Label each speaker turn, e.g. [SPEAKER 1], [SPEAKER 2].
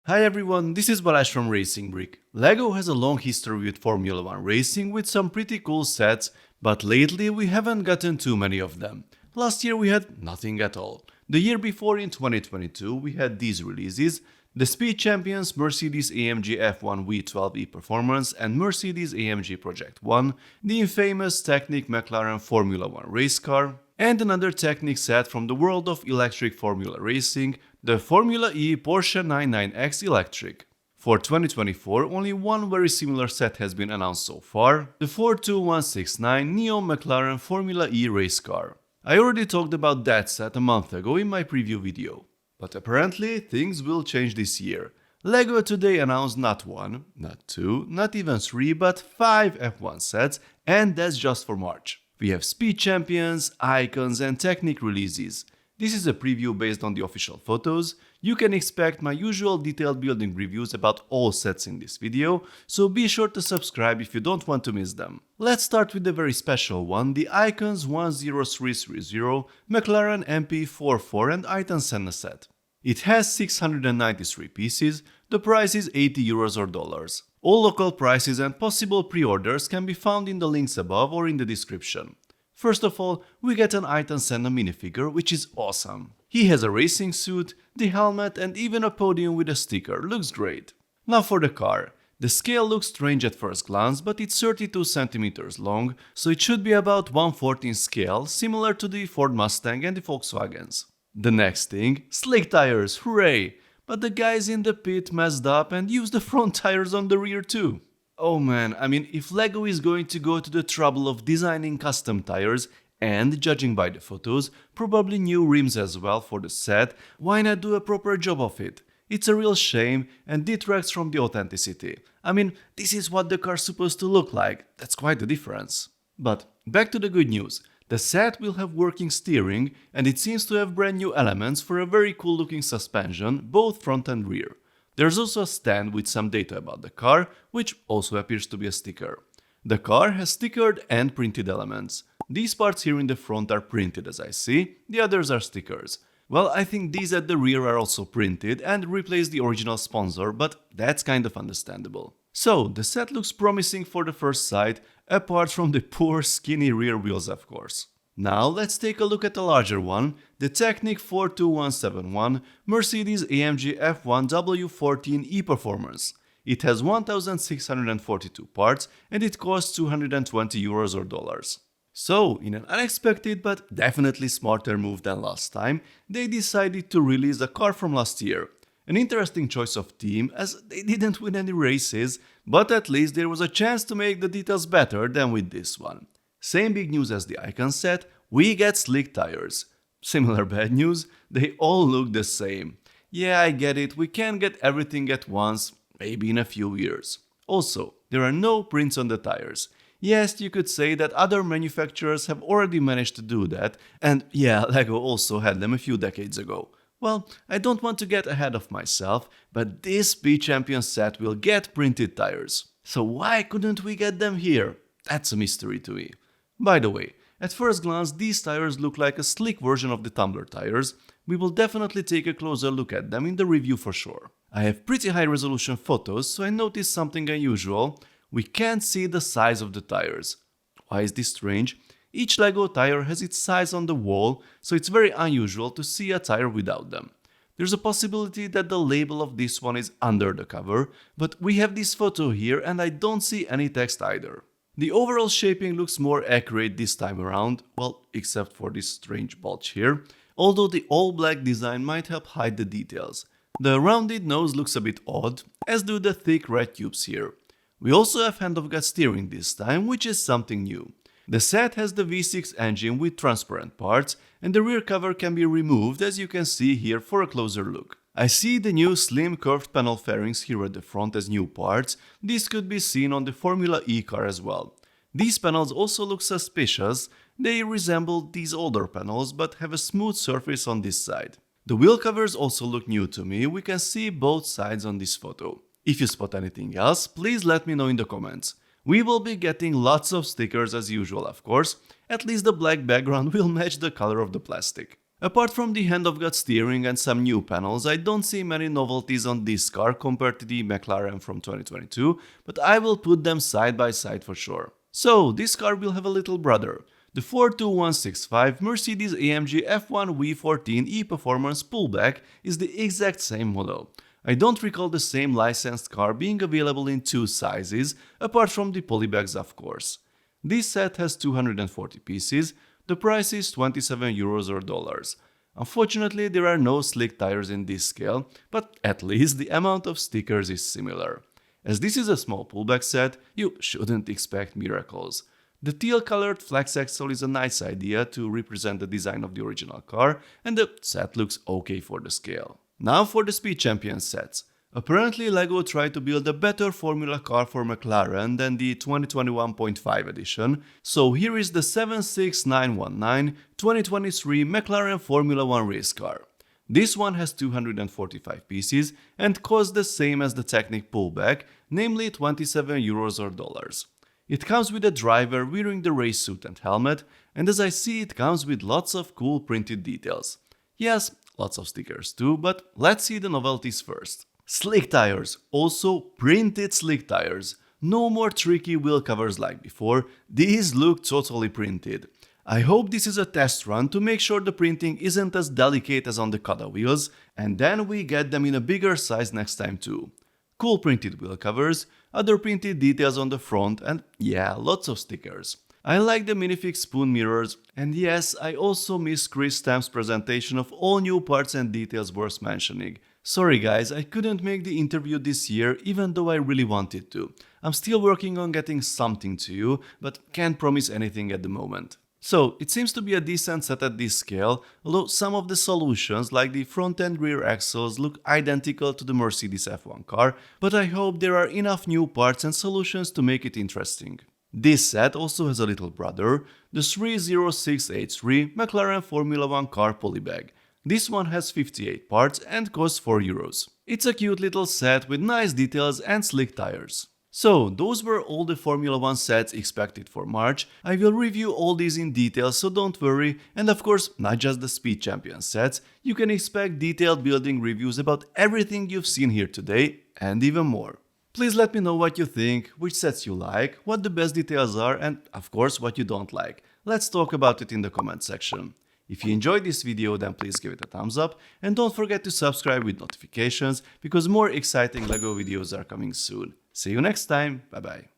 [SPEAKER 1] Hi everyone, this is Balazs from Racing Brick. LEGO has a long history with Formula 1 racing with some pretty cool sets, but lately we haven't gotten too many of them. Last year we had nothing at all. The year before in 2022 we had these releases: the Speed Champions Mercedes-AMG F1 V12e Performance and Mercedes-AMG Project 1, the infamous Technic McLaren Formula 1 race car, and another Technic set from the world of electric Formula racing, the Formula E Porsche 99X Electric. For 2024, only one very similar set has been announced so far, the 42169 Neo McLaren Formula E race car. I already talked about that set a month ago in my preview video. But apparently, things will change this year. LEGO today announced not one, not two, not even three, but 5 F1 sets, and that's just for March. We have Speed Champions, Icons, and Technic releases. This is a preview based on the official photos. You can expect my usual detailed building reviews about all sets in this video, so be sure to subscribe if you don't want to miss them. Let's start with the very special one, the Icons 10330 McLaren MP44 and Ayrton Senna set. It has 693 pieces, the price is €80 or dollars. All local prices and possible pre-orders can be found in the links above or in the description. First of all, we get an Ayrton Senna minifigure, which is awesome. He has a racing suit, the helmet, and even a podium with a sticker. Looks great. Now for the car. The scale looks strange at first glance, but it's 32 cm long, so it should be about 1/4 in scale, similar to the Ford Mustang and the Volkswagens. The next thing, slick tires, hooray! But the guys in the pit messed up and used the front tires on the rear too. Oh man, if LEGO is going to go to the trouble of designing custom tires and, judging by the photos, probably new rims as well for the set, why not do a proper job of it? It's a real shame and detracts from the authenticity. This is what the car's supposed to look like, that's quite the difference. But back to the good news. The set will have working steering and it seems to have brand new elements for a very cool looking suspension, both front and rear. There's also a stand with some data about the car, which also appears to be a sticker. The car has stickered and printed elements. These parts here in the front are printed as I see, the others are stickers. Well, I think these at the rear are also printed and replace the original sponsor, but that's kind of understandable. So, the set looks promising for the first sight, apart from the poor skinny rear wheels of course. Now let's take a look at the larger one, the Technic 42171 Mercedes-AMG F1 W14e Performance. It has 1642 parts and it costs €220 or dollars. So, in an unexpected but definitely smarter move than last time, they decided to release a car from last year. An interesting choice of theme as they didn't win any races, but at least there was a chance to make the details better than with this one. Same big news as the Icon set, we get slick tires. Similar bad news, they all look the same. Yeah, I get it, we can't get everything at once, maybe in a few years. Also, there are no prints on the tires. Yes, you could say that other manufacturers have already managed to do that, and yeah, LEGO also had them a few decades ago. Well, I don't want to get ahead of myself, but this Speed Champions set will get printed tires. So why couldn't we get them here? That's a mystery to me. By the way, at first glance these tires look like a slick version of the Tumbler tires. We will definitely take a closer look at them in the review for sure. I have pretty high resolution photos, so I noticed something unusual. We can't see the size of the tires. Why is this strange? Each LEGO tire has its size on the wall, so it's very unusual to see a tire without them. There's a possibility that the label of this one is under the cover, but we have this photo here and I don't see any text either. The overall shaping looks more accurate this time around, well, except for this strange bulge here, although the all-black design might help hide the details. The rounded nose looks a bit odd, as do the thick red tubes here. We also have hand-of-God steering this time, which is something new. The set has the V6 engine with transparent parts and the rear cover can be removed as you can see here for a closer look. I see the new slim curved panel fairings here at the front as new parts. This could be seen on the Formula E car as well. These panels also look suspicious. They resemble these older panels but have a smooth surface on this side. The wheel covers also look new to me. We can see both sides on this photo. If you spot anything else, please let me know in the comments. We will be getting lots of stickers as usual, of course. At least the black background will match the color of the plastic. Apart from the hand-of-God steering and some new panels, I don't see many novelties on this car compared to the McLaren from 2022, but I will put them side by side for sure. So, this car will have a little brother. The 42165 Mercedes-AMG F1 V14 E-Performance Pullback is the exact same model. I don't recall the same licensed car being available in two sizes, apart from the polybags of course. This set has 240 pieces, the price is 27 euros or dollars. Unfortunately, there are no slick tires in this scale, but at least the amount of stickers is similar. As this is a small pullback set, you shouldn't expect miracles. The teal-colored flex axle is a nice idea to represent the design of the original car, and the set looks okay for the scale. Now for the Speed Champion sets. Apparently LEGO tried to build a better formula car for McLaren than the 2021.5 edition, so here is the 76919 2023 McLaren Formula 1 race car. This one has 245 pieces and costs the same as the Technic pullback, namely 27 euros or dollars. It comes with a driver wearing the race suit and helmet, and as I see it comes with lots of cool printed details. Yes, lots of stickers too, but let's see the novelties first. Slick tires, also printed slick tires. No more tricky wheel covers like before, these look totally printed. I hope this is a test run to make sure the printing isn't as delicate as on the Kada wheels, and then we get them in a bigger size next time too. Cool printed wheel covers, other printed details on the front, and yeah, lots of stickers. I like the minifix spoon mirrors, and yes, I also miss Chris Stamp's presentation of all new parts and details worth mentioning. Sorry guys, I couldn't make the interview this year even though I really wanted to. I'm still working on getting something to you, but can't promise anything at the moment. So, it seems to be a decent set at this scale, although some of the solutions like the front and rear axles look identical to the Mercedes F1 car, but I hope there are enough new parts and solutions to make it interesting. This set also has a little brother, the 30683 McLaren Formula 1 car polybag. This one has 58 parts and costs 4 euros. It's a cute little set with nice details and slick tires. So, those were all the Formula 1 sets expected for March. I will review all these in detail, so don't worry, and of course, not just the Speed Champion sets, you can expect detailed building reviews about everything you've seen here today, and even more. Please let me know what you think, which sets you like, what the best details are, and of course what you don't like. Let's talk about it in the comment section. If you enjoyed this video, then please give it a thumbs up, and don't forget to subscribe with notifications, because more exciting LEGO videos are coming soon. See you next time, bye bye.